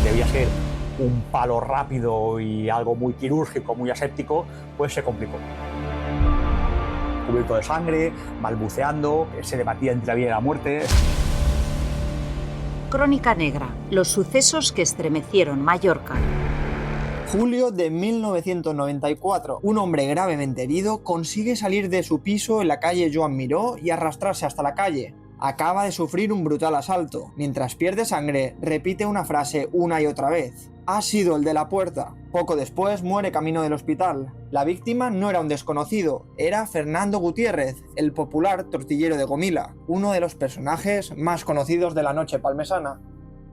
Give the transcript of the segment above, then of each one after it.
debía ser un palo rápido y algo muy quirúrgico, muy aséptico, pues se complicó. Cubierto de sangre, balbuceando, se debatía entre la vida y la muerte. Crónica Negra, los sucesos que estremecieron Mallorca. Julio de 1994. Un hombre gravemente herido consigue salir de su piso en la calle Joan Miró y arrastrarse hasta la calle. Acaba de sufrir un brutal asalto. Mientras pierde sangre, repite una frase una y otra vez. Ha sido el de la puerta. Poco después muere camino del hospital. La víctima no era un desconocido, era Fernando Gutiérrez, el popular tortillero de Gomila, uno de los personajes más conocidos de la noche palmesana.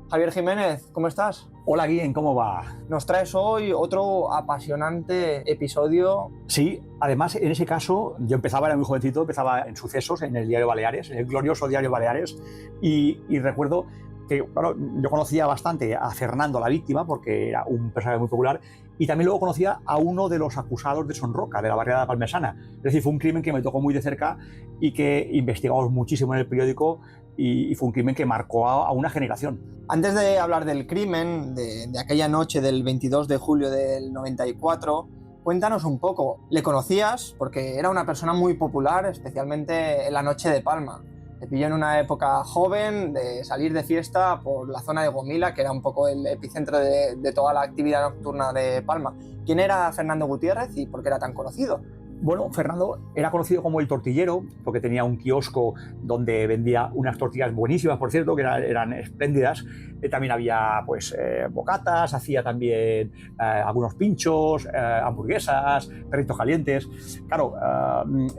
Javier Jiménez, ¿cómo estás? Hola Guillem, ¿cómo va? Nos traes hoy otro apasionante episodio. Sí, además en ese caso yo era muy jovencito, empezaba en Sucesos, en el Diario Baleares, en el glorioso Diario Baleares, y recuerdo que bueno, yo conocía bastante a Fernando, la víctima, porque era un personaje muy popular, y también luego conocía a uno de los acusados de Son Roca, de la barriada palmesana. Es decir, fue un crimen que me tocó muy de cerca y que investigamos muchísimo en el periódico, y fue un crimen que marcó a una generación. Antes de hablar del crimen, de aquella noche del 22 de julio del 94, cuéntanos un poco. ¿Le conocías? Porque era una persona muy popular, especialmente en la noche de Palma. Te pilló en una época joven de salir de fiesta por la zona de Gomila, que era un poco el epicentro de toda la actividad nocturna de Palma. ¿Quién era Fernando Gutiérrez y por qué era tan conocido? Bueno, Fernando era conocido como el tortillero porque tenía un kiosco donde vendía unas tortillas buenísimas, por cierto, que eran espléndidas. También había pues bocatas, hacía también algunos pinchos, hamburguesas, perritos calientes. Claro,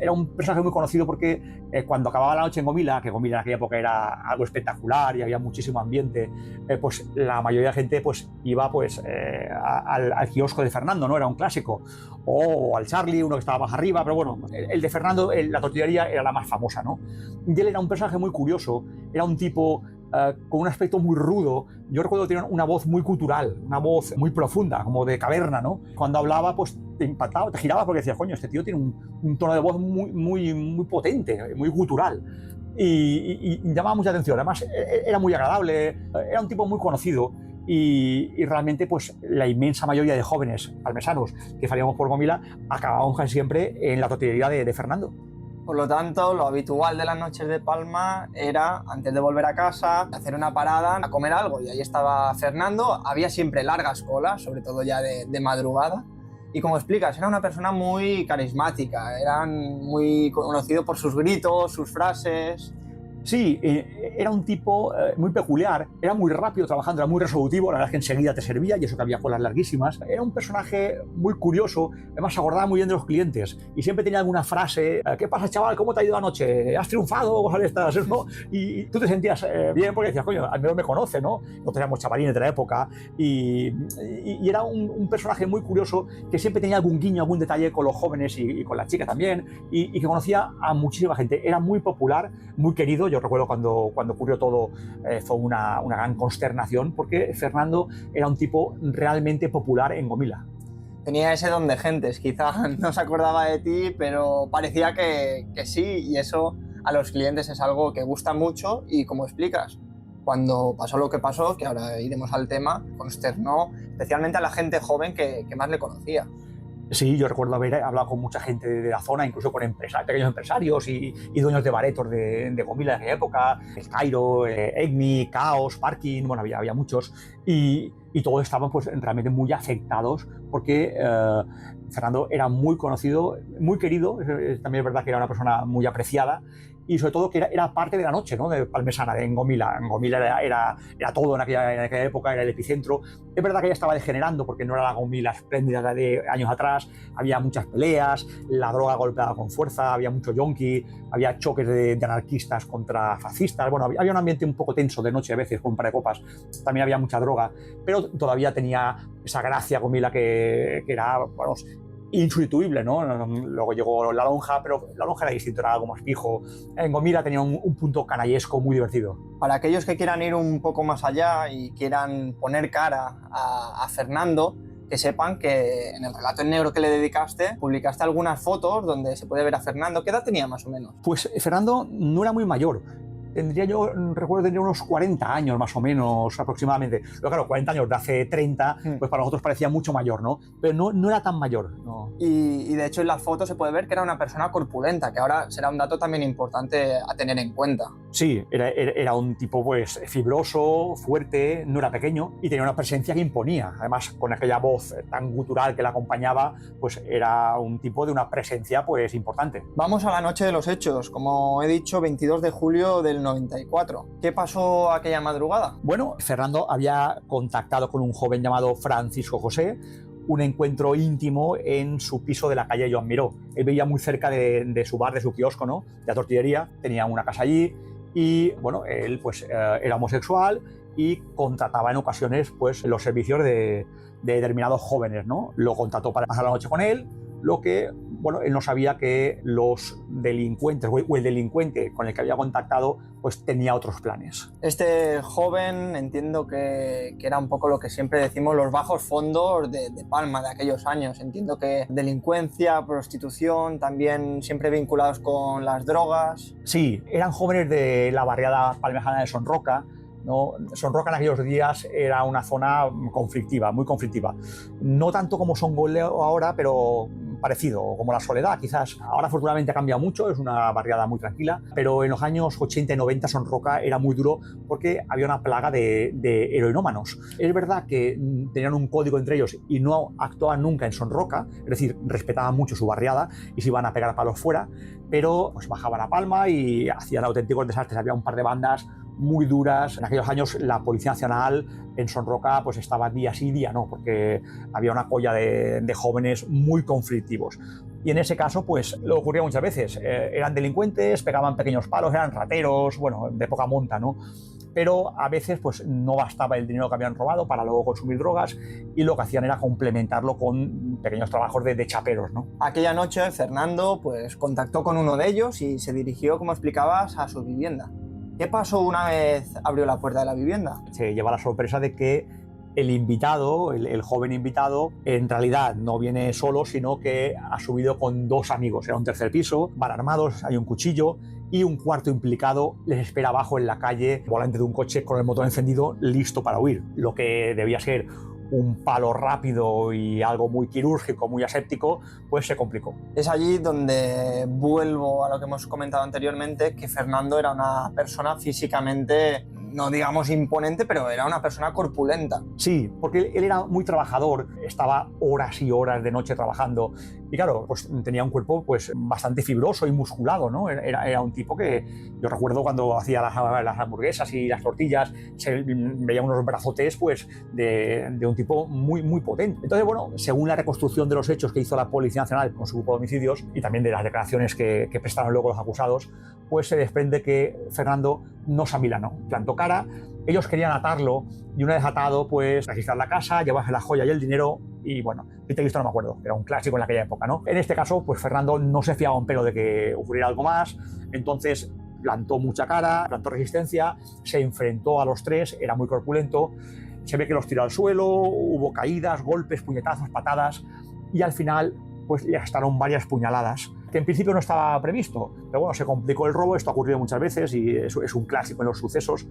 era un personaje muy conocido porque cuando acababa la noche en Gomila, que Gomila en aquella época era algo espectacular y había muchísimo ambiente, pues la mayoría de gente pues iba pues al kiosco de Fernando, ¿no? Era un clásico. O al Charlie, uno que estaba más arriba, pero bueno, el de Fernando, la tortillería era la más famosa, ¿no? Y él era un personaje muy curioso, era un tipo con un aspecto muy rudo. Yo recuerdo que tenía una voz muy cultural, una voz muy profunda, como de caverna, ¿no? Cuando hablaba, pues te impactaba, te girabas porque decías, coño, este tío tiene un tono de voz muy potente, muy cultural. Y llamaba mucha atención. Además, era muy agradable, era un tipo muy conocido. Y realmente pues la inmensa mayoría de jóvenes palmesanos que salíamos por Gomila acabábamos casi siempre en la tortillería de Fernando. Por lo tanto, lo habitual de las noches de Palma era, antes de volver a casa, hacer una parada a comer algo, y ahí estaba Fernando. Había siempre largas colas, sobre todo ya de madrugada, y como explicas, era una persona muy carismática, era muy conocido por sus gritos, sus frases. Sí, era un tipo muy peculiar, era muy rápido trabajando, era muy resolutivo, la verdad es que enseguida te servía, y eso que había colas larguísimas. Era un personaje muy curioso, además se acordaba muy bien de los clientes, y siempre tenía alguna frase, ¿qué pasa, chaval? ¿Cómo te ha ido anoche? ¿Has triunfado? Cosas de estas, ¿no? Y tú te sentías bien porque decías, coño, al menos me conoce, ¿no? Nosotros éramos chavalines de la época, y era un personaje muy curioso que siempre tenía algún guiño, algún detalle con los jóvenes y con las chicas también, y que conocía a muchísima gente. Era muy popular, muy querido. Yo recuerdo cuando ocurrió todo, fue una gran consternación porque Fernando era un tipo realmente popular en Gomila. Tenía ese don de gentes, quizá no se acordaba de ti, pero parecía que sí, y eso a los clientes es algo que gusta mucho. Y como explicas, cuando pasó lo que pasó, que ahora iremos al tema, consternó especialmente a la gente joven que más le conocía. Sí, yo recuerdo haber hablado con mucha gente de la zona, incluso con pequeños empresarios y dueños de baretos de Gomila de aquella época, El Cairo, Egni, Caos, Parking, bueno, había muchos, y todos estaban pues realmente muy afectados porque Fernando era muy conocido, muy querido. También es verdad que era una persona muy apreciada, y sobre todo que era parte de la noche, ¿no? De palmesana, en Gomila. En Gomila era todo en aquella época, era el epicentro. Es verdad que ya estaba degenerando porque no era la Gomila espléndida de años atrás. Había muchas peleas, la droga golpeaba con fuerza, había mucho yonki, había choques de anarquistas contra fascistas. Bueno, había un ambiente un poco tenso de noche a veces, con un par de copas. También había mucha droga, pero todavía tenía esa gracia Gomila que era, bueno, insustituible, ¿no? Luego llegó la lonja, pero la lonja era distinto, era algo más fijo. En Gomila tenía un punto canallesco muy divertido. Para aquellos que quieran ir un poco más allá y quieran poner cara a Fernando, que sepan que en el relato en negro que le dedicaste, publicaste algunas fotos donde se puede ver a Fernando. ¿Qué edad tenía más o menos? Pues Fernando no era muy mayor, Recuerdo tendría unos 40 años más o menos aproximadamente. Pero claro, 40 años de hace 30, pues para nosotros parecía mucho mayor, ¿no? Pero no era tan mayor, ¿no? Y de hecho en las fotos se puede ver que era una persona corpulenta, que ahora será un dato también importante a tener en cuenta. Sí, era un tipo pues fibroso, fuerte, no era pequeño y tenía una presencia que imponía. Además, con aquella voz tan gutural que la acompañaba, pues era un tipo de una presencia pues importante. Vamos a la noche de los hechos, como he dicho, 22 de julio del 94. ¿Qué pasó aquella madrugada? Bueno, Fernando había contactado con un joven llamado Francisco José, un encuentro íntimo en su piso de la calle Joan Miró. Él vivía muy cerca de su bar, de su kiosco, ¿no? De la tortillería, tenía una casa allí y, bueno, él pues era homosexual y contrataba en ocasiones pues los servicios de determinados jóvenes, ¿no? Lo contrató para pasar la noche con él, lo que, bueno, él no sabía que los delincuentes o el delincuente con el que había contactado pues tenía otros planes. Este joven, entiendo que era un poco lo que siempre decimos, los bajos fondos de Palma de aquellos años. Entiendo que delincuencia, prostitución, también siempre vinculados con las drogas. Sí, eran jóvenes de la barriada palmejana de Son Roca, ¿no? Son Roca en aquellos días era una zona conflictiva, muy conflictiva. No tanto como Son Goleo ahora, pero parecido, como La Soledad quizás. Ahora afortunadamente ha cambiado mucho, es una barriada muy tranquila, pero en los años 80 y 90 Son Roca era muy duro porque había una plaga de heroinómanos. Es verdad que tenían un código entre ellos y no actuaban nunca en Son Roca, es decir, respetaban mucho su barriada y se iban a pegar palos fuera, pero pues bajaban a Palma y hacían auténticos desastres. Había un par de bandas muy duras. En aquellos años la Policía Nacional en Son Roca pues estaba día sí día no, porque había una colla de jóvenes muy conflictivos. Y en ese caso pues lo ocurría muchas veces. Eran delincuentes, pegaban pequeños palos, eran rateros, bueno, de poca monta, ¿no? Pero a veces pues no bastaba el dinero que habían robado para luego consumir drogas y lo que hacían era complementarlo con pequeños trabajos de chaperos, ¿no? Aquella noche Fernando pues contactó con uno de ellos y se dirigió, como explicabas, a su vivienda. ¿Qué pasó una vez abrió la puerta de la vivienda? Se lleva la sorpresa de que el invitado, el joven invitado, en realidad no viene solo, sino que ha subido con dos amigos. Era un tercer piso, van armados, hay un cuchillo y un cuarto implicado les espera abajo en la calle, volante de un coche con el motor encendido, listo para huir. Lo que debía ser un palo rápido y algo muy quirúrgico, muy aséptico, pues se complicó. Es allí donde vuelvo a lo que hemos comentado anteriormente, que Fernando era una persona físicamente, no digamos imponente, pero era una persona corpulenta. Sí, porque él era muy trabajador, estaba horas y horas de noche trabajando y claro, pues tenía un cuerpo pues bastante fibroso y musculado, ¿no? Era un tipo que, yo recuerdo cuando hacía las hamburguesas y las tortillas, se veía unos brazotes pues de un tipo muy, muy potente. Entonces, bueno, según la reconstrucción de los hechos que hizo la Policía Nacional con su grupo de homicidios y también de las declaraciones que prestaron luego los acusados, pues se desprende que Fernando no se amilanó, plantó cara. Ellos querían atarlo y una vez atado, pues registrar la casa, llevarse la joya y el dinero y bueno, visto no me acuerdo, era un clásico en aquella época, ¿no? En este caso, pues Fernando no se fiaba un pelo de que ocurriera algo más, entonces plantó mucha cara, plantó resistencia, se enfrentó a los tres, era muy corpulento, se ve que los tiró al suelo, hubo caídas, golpes, puñetazos, patadas y al final pues le gastaron varias puñaladas, que en principio no estaba previsto, pero bueno, se complicó el robo, esto ha ocurrido muchas veces y es un clásico en los sucesos.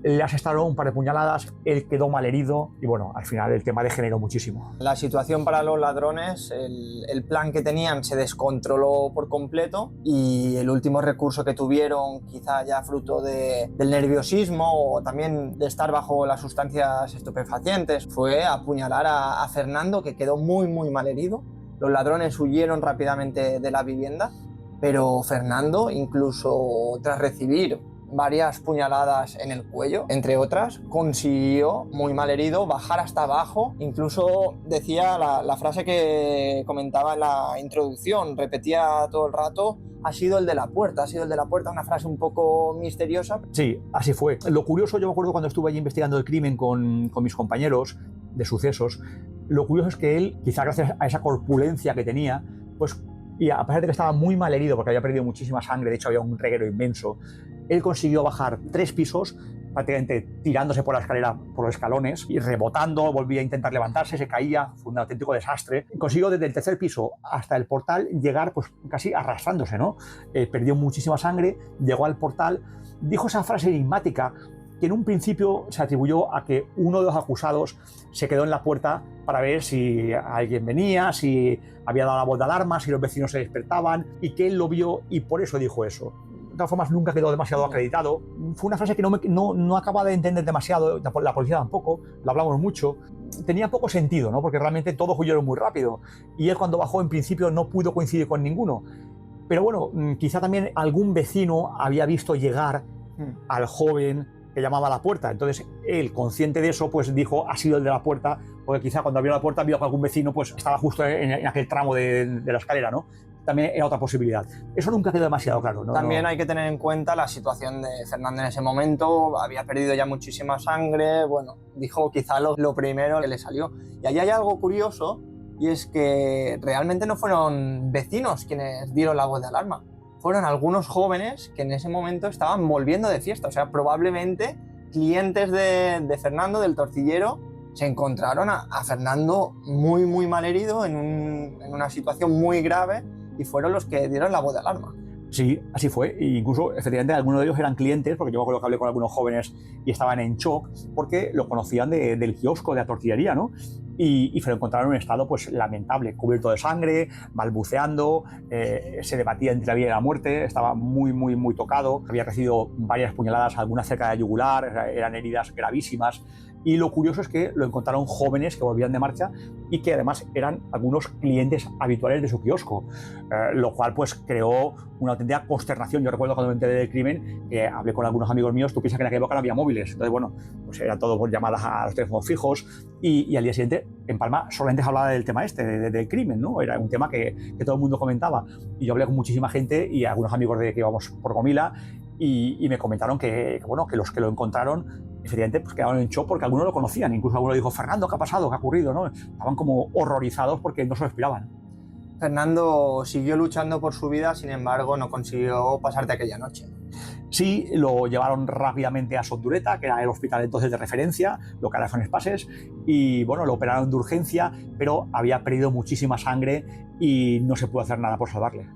Le asestaron un par de puñaladas, él quedó malherido y bueno, al final el tema degeneró muchísimo. La situación para los ladrones, el plan que tenían se descontroló por completo y el último recurso que tuvieron, quizá ya fruto del nerviosismo o también de estar bajo las sustancias estupefacientes, fue apuñalar a Fernando, que quedó muy, muy malherido. Los ladrones huyeron rápidamente de la vivienda, pero Fernando, incluso tras recibir varias puñaladas en el cuello, entre otras, consiguió, muy mal herido, bajar hasta abajo. Incluso decía la frase que comentaba en la introducción, repetía todo el rato: ha sido el de la puerta, ha sido el de la puerta, una frase un poco misteriosa. Sí, así fue. Lo curioso, yo me acuerdo cuando estuve allí investigando el crimen con mis compañeros de sucesos, lo curioso es que él, quizá gracias a esa corpulencia que tenía, pues, y a pesar de que estaba muy mal herido porque había perdido muchísima sangre, de hecho había un reguero inmenso, Él consiguió bajar 3 pisos, prácticamente tirándose por la escalera, por los escalones, y rebotando, volvía a intentar levantarse, se caía, fue un auténtico desastre. Consiguió desde el tercer piso hasta el portal llegar pues casi arrastrándose, ¿no? Perdió muchísima sangre, llegó al portal, dijo esa frase enigmática que en un principio se atribuyó a que uno de los acusados se quedó en la puerta para ver si alguien venía, si había dado la voz de alarma, si los vecinos se despertaban, y que él lo vio y por eso dijo eso. De todas formas, nunca quedó demasiado acreditado. Fue una frase que no acaba de entender demasiado, la policía tampoco, lo hablamos mucho. Tenía poco sentido, ¿no? Porque realmente todos huyeron muy rápido. Y él, cuando bajó, en principio no pudo coincidir con ninguno. Pero bueno, quizá también algún vecino había visto llegar al joven que llamaba a la puerta. Entonces él, consciente de eso, pues dijo, ha sido el de la puerta, porque quizá cuando abrió la puerta vio que algún vecino pues estaba justo en aquel tramo de la escalera, ¿no? También era otra posibilidad. Eso nunca quedó demasiado claro, ¿no? También hay que tener en cuenta la situación de Fernando en ese momento. Había perdido ya muchísima sangre. Bueno, dijo quizá lo primero que le salió. Y allí hay algo curioso, y es que realmente no fueron vecinos quienes dieron la voz de alarma. Fueron algunos jóvenes que en ese momento estaban volviendo de fiesta. O sea, probablemente clientes de Fernando, del tortillero, se encontraron a Fernando muy, muy mal herido, en una situación muy grave, y fueron los que dieron la voz de alarma. Sí, así fue. E incluso, efectivamente, algunos de ellos eran clientes, porque yo me acuerdo que hablé con algunos jóvenes y estaban en shock porque lo conocían del kiosco, de la tortillería, ¿no? Y se lo encontraron en un estado pues lamentable, cubierto de sangre, balbuceando, se debatía entre la vida y la muerte, estaba muy, muy, muy tocado, había recibido varias puñaladas, algunas cerca de la yugular, eran heridas gravísimas. Y lo curioso es que lo encontraron jóvenes que volvían de marcha y que además eran algunos clientes habituales de su kiosco, lo cual pues creó una auténtica consternación. Yo recuerdo cuando me enteré del crimen, que hablé con algunos amigos míos, tú piensas que en aquella época no había móviles, entonces bueno, pues era todo por llamadas a los teléfonos fijos, y al día siguiente en Palma solamente se hablaba del tema del crimen, ¿no? Era un tema que todo el mundo comentaba, y yo hablé con muchísima gente y algunos amigos que íbamos por Gomila, y me comentaron que los que lo encontraron efectivamente pues quedaron en shock porque algunos lo conocían, incluso alguno dijo, Fernando, ¿qué ha pasado? ¿Qué ha ocurrido? ¿No? Estaban como horrorizados porque no se lo esperaban. Fernando siguió luchando por su vida, sin embargo no consiguió pasar de aquella noche. Sí, lo llevaron rápidamente a Sondureta, que era el hospital entonces de referencia, lo que ahora son Espases, y bueno, lo operaron de urgencia, pero había perdido muchísima sangre y no se pudo hacer nada por salvarle.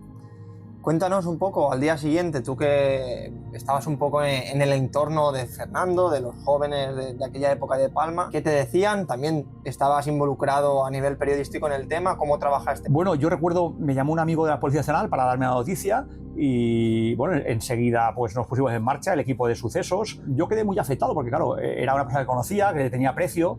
Cuéntanos un poco, al día siguiente, tú que estabas un poco en el entorno de Fernando, de los jóvenes de aquella época de Palma, ¿qué te decían? ¿También estabas involucrado a nivel periodístico en el tema? ¿Cómo trabajaste? Bueno, yo recuerdo, me llamó un amigo de la Policía Nacional para darme la noticia y bueno, enseguida pues nos pusimos en marcha el equipo de sucesos. Yo quedé muy afectado porque claro, era una persona que conocía, que le tenía aprecio,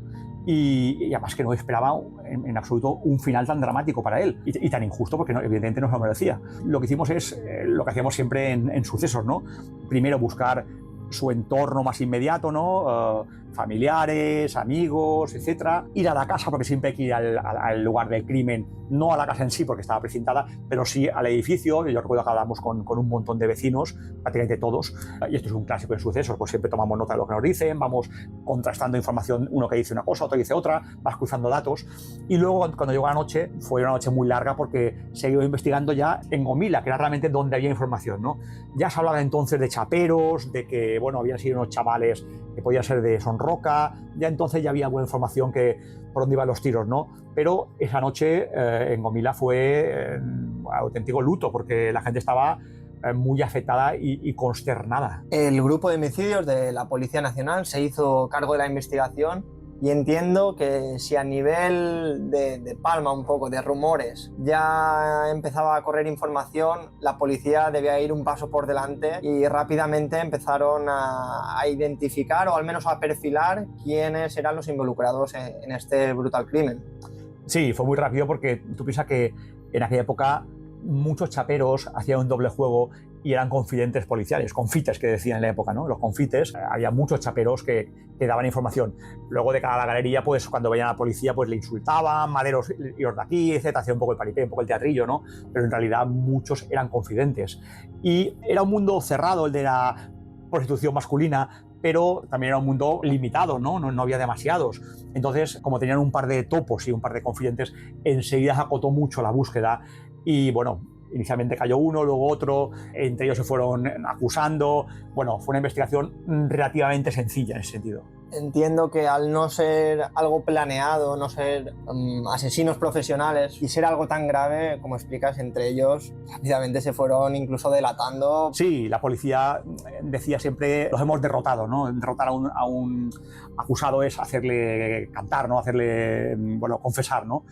y además que no esperaba en absoluto un final tan dramático para él y tan injusto, porque evidentemente no se lo merecía. Lo que hicimos es lo que hacíamos siempre en sucesos, ¿no? Primero buscar su entorno más inmediato, ¿no? Familiares, amigos, etcétera. Ir a la casa, porque siempre hay que ir al lugar del crimen, no a la casa en sí porque estaba precintada, pero sí al edificio. Yo recuerdo que hablamos con un montón de vecinos, prácticamente todos, y esto es un clásico en sucesos, pues siempre tomamos nota de lo que nos dicen, vamos contrastando información, uno que dice una cosa, otro dice otra, vas cruzando datos, y luego cuando llegó la noche, fue una noche muy larga porque se iba investigando ya en Gomila, que era realmente donde había información, ¿no? Ya se hablaba entonces de chaperos, de que, bueno, habían sido unos chavales que podían ser de Sonroca, ya entonces ya había buena información que por dónde iban los tiros, ¿no? Pero esa noche en Gomila fue auténtico luto porque la gente estaba muy afectada y consternada. El grupo de homicidios de la Policía Nacional se hizo cargo de la investigación y entiendo que si a nivel de Palma un poco, de rumores, ya empezaba a correr información, la policía debía ir un paso por delante y rápidamente empezaron a identificar o al menos a perfilar quiénes eran los involucrados en este brutal crimen. Sí, fue muy rápido porque tú piensas que en aquella época muchos chaperos hacían un doble juego y eran confidentes policiales, confites que decían en la época, ¿no? Los confites, había muchos chaperos que daban información. Luego de cada la galería, pues cuando veían a la policía, pues le insultaban, maderos y los de aquí, etcétera, hacía un poco el paripé, un poco el teatrillo, ¿no? Pero en realidad muchos eran confidentes. Y era un mundo cerrado, el de la prostitución masculina, pero también era un mundo limitado, ¿no? No había demasiados. Entonces, como tenían un par de topos y un par de confidentes, enseguida se acotó mucho la búsqueda y, bueno, Inicialmente cayó uno, luego otro, entre ellos se fueron acusando. Bueno, fue una investigación relativamente sencilla en ese sentido. Entiendo que al no ser algo planeado, no ser asesinos profesionales y ser algo tan grave, como explicas, entre ellos rápidamente se fueron incluso delatando. Sí, la policía decía siempre, los hemos derrotado, ¿no? Derrotar a un acusado es hacerle cantar, ¿no? Hacerle, bueno, confesar, ¿no?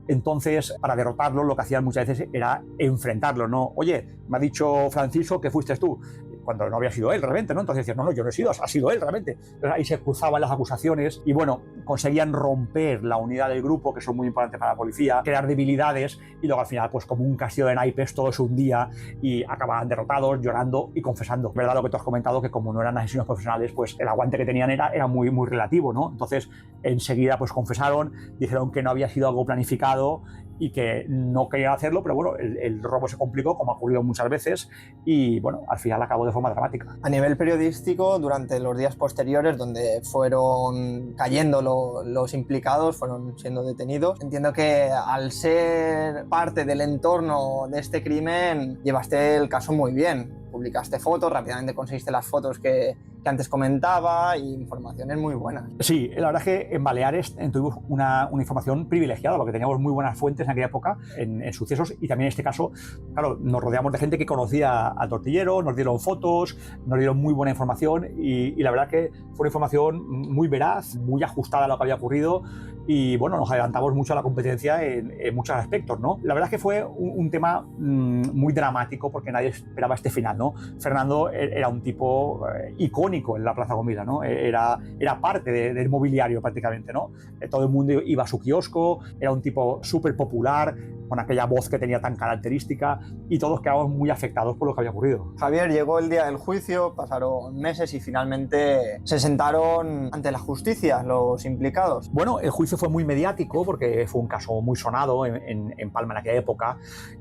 Entonces, para derrotarlo, lo que hacían muchas veces era enfrentarlo, ¿no? Oye, me ha dicho Francisco que fuiste tú, cuando no había sido él realmente, ¿no? Entonces decían, no, yo no he sido, ha sido él realmente. Entonces ahí se cruzaban las acusaciones y, bueno, conseguían romper la unidad del grupo, que son muy importantes para la policía, crear debilidades y luego al final, pues como un castillo de naipes, todo se hundía y acababan derrotados, llorando y confesando. ¿Verdad lo que tú has comentado? Que como no eran asesinos profesionales, pues el aguante que tenían era muy, muy relativo, ¿no? Entonces, enseguida, pues confesaron, dijeron que no había sido algo planificado y que no querían hacerlo, pero bueno, el robo se complicó, como ha ocurrido muchas veces, y bueno, al final acabó de forma dramática. A nivel periodístico, durante los días posteriores, donde fueron cayendo los implicados, fueron siendo detenidos, entiendo que al ser parte del entorno de este crimen, llevaste el caso muy bien. Publicaste fotos, rápidamente conseguiste las fotos que antes comentaba y informaciones muy buenas. Sí, la verdad es que en Baleares tuvimos una información privilegiada porque teníamos muy buenas fuentes en aquella época en sucesos y también en este caso, claro, nos rodeamos de gente que conocía al tortillero, nos dieron fotos, nos dieron muy buena información y la verdad que fue una información muy veraz, muy ajustada a lo que había ocurrido y bueno, nos adelantamos mucho a la competencia en muchos aspectos, ¿no? La verdad es que fue un tema muy dramático porque nadie esperaba este final, ¿no? Fernando era un tipo icónico en la Plaza Gomila, ¿no? Era parte del mobiliario prácticamente, ¿no? Todo el mundo iba a su kiosco, era un tipo súper popular, con aquella voz que tenía tan característica y todos quedamos muy afectados por lo que había ocurrido. Javier, llegó el día del juicio, pasaron meses y finalmente se sentaron ante la justicia los implicados. Bueno, el juicio fue muy mediático porque fue un caso muy sonado en Palma en aquella época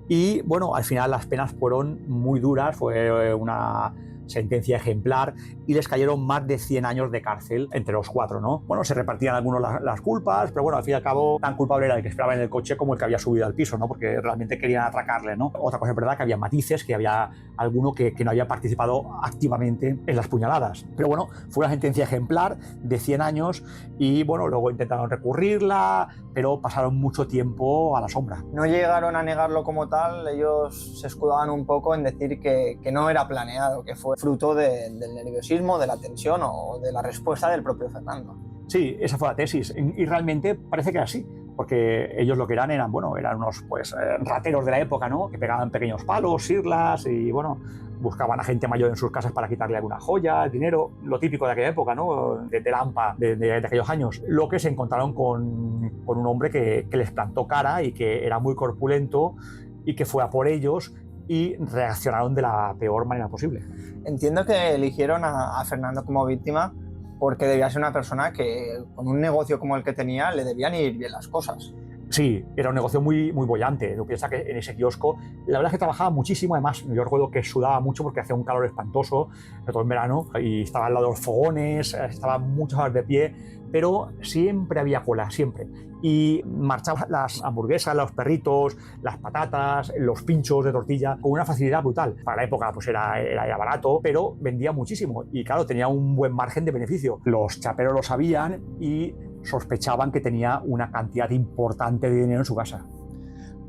y bueno, al final las penas fueron muy duras, fue una sentencia ejemplar y les cayeron más de 100 años de cárcel entre los cuatro, ¿no? Bueno, se repartían algunos las culpas, pero bueno, al fin y al cabo tan culpable era el que esperaba en el coche como el que había subido al piso, ¿no? Porque realmente querían atracarle, ¿no? Otra cosa es verdad que había matices, que había alguno que no había participado activamente en las puñaladas. Pero bueno, fue una sentencia ejemplar de 100 años y bueno, luego intentaron recurrirla, pero pasaron mucho tiempo a la sombra. No llegaron a negarlo como tal, ellos se escudaban un poco en decir que no era planeado, que fue fruto del nerviosismo, de la tensión o de la respuesta del propio Fernando. Sí, esa fue la tesis y realmente parece que era así, porque ellos lo que eran unos pues rateros de la época, ¿no? Que pegaban pequeños palos, sirlas y bueno, buscaban a gente mayor en sus casas para quitarle alguna joya, dinero, lo típico de aquella época, ¿no? De Lampa, de aquellos años. Lo que se encontraron con un hombre que les plantó cara y que era muy corpulento y que fue a por ellos y reaccionaron de la peor manera posible. Entiendo que eligieron a Fernando como víctima porque debía ser una persona que con un negocio como el que tenía le debían ir bien las cosas. Sí, era un negocio muy, muy bollante. Tú piensas que en ese kiosco, la verdad es que trabajaba muchísimo. Además, yo recuerdo que sudaba mucho porque hacía un calor espantoso, sobre todo en verano, y estaba al lado de los fogones, estaba muchas horas de pie, pero siempre había cola, siempre. Y marchaban las hamburguesas, los perritos, las patatas, los pinchos de tortilla con una facilidad brutal. Para la época pues era barato, pero vendía muchísimo y claro, tenía un buen margen de beneficio. Los chaperos lo sabían y sospechaban que tenía una cantidad importante de dinero en su casa.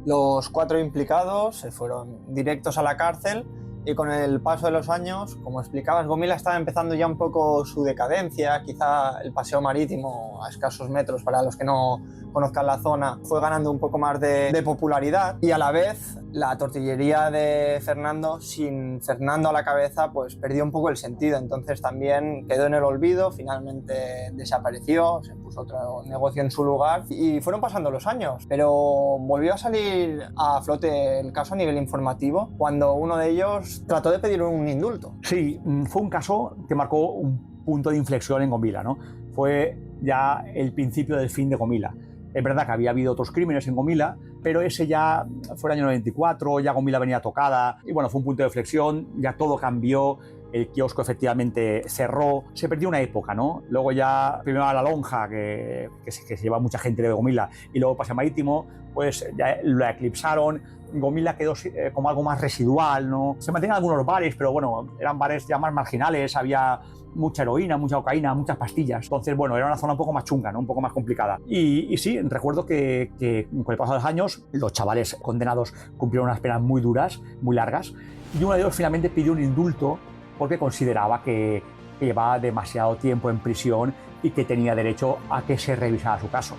Los 4 implicados se fueron directos a la cárcel y con el paso de los años, como explicabas, Gomila estaba empezando ya un poco su decadencia, quizá el paseo marítimo a escasos metros, para los que no conozcan la zona, fue ganando un poco más de popularidad y a la vez la tortillería de Fernando, sin Fernando a la cabeza, pues perdió un poco el sentido, entonces también quedó en el olvido, finalmente desapareció, se puso otro negocio en su lugar y fueron pasando los años, pero volvió a salir a flote el caso a nivel informativo cuando uno de ellos trató de pedir un indulto. Sí, fue un caso que marcó un punto de inflexión en Gomila, ¿no? Fue ya el principio del fin de Gomila. Es verdad que había habido otros crímenes en Gomila, pero ese ya fue el año 94, ya Gomila venía tocada y bueno, fue un punto de inflexión, ya todo cambió el kiosco efectivamente cerró, se perdió una época, ¿no? Luego ya, primero a la lonja, que se lleva mucha gente de Gomila, y luego Paseo Marítimo, pues ya lo eclipsaron. Gomila quedó como algo más residual, ¿no? Se mantenían algunos bares, pero bueno, eran bares ya más marginales, había mucha heroína, mucha cocaína, muchas pastillas. Entonces, bueno, era una zona un poco más chunga, ¿no? Un poco más complicada. Y sí, recuerdo que con el paso de los años, los chavales condenados cumplieron unas penas muy duras, muy largas, y uno de ellos finalmente pidió un indulto porque consideraba que llevaba demasiado tiempo en prisión y que tenía derecho a que se revisara su caso.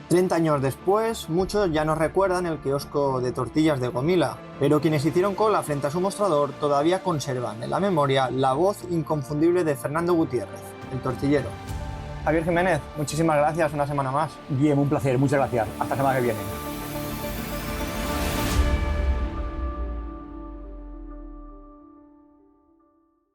30 años después, muchos ya no recuerdan el kiosco de tortillas de Gomila, pero quienes hicieron cola frente a su mostrador todavía conservan en la memoria la voz inconfundible de Fernando Gutiérrez, el tortillero. Javier Jiménez, muchísimas gracias una semana más. Bien, un placer, muchas gracias. Hasta la semana que viene.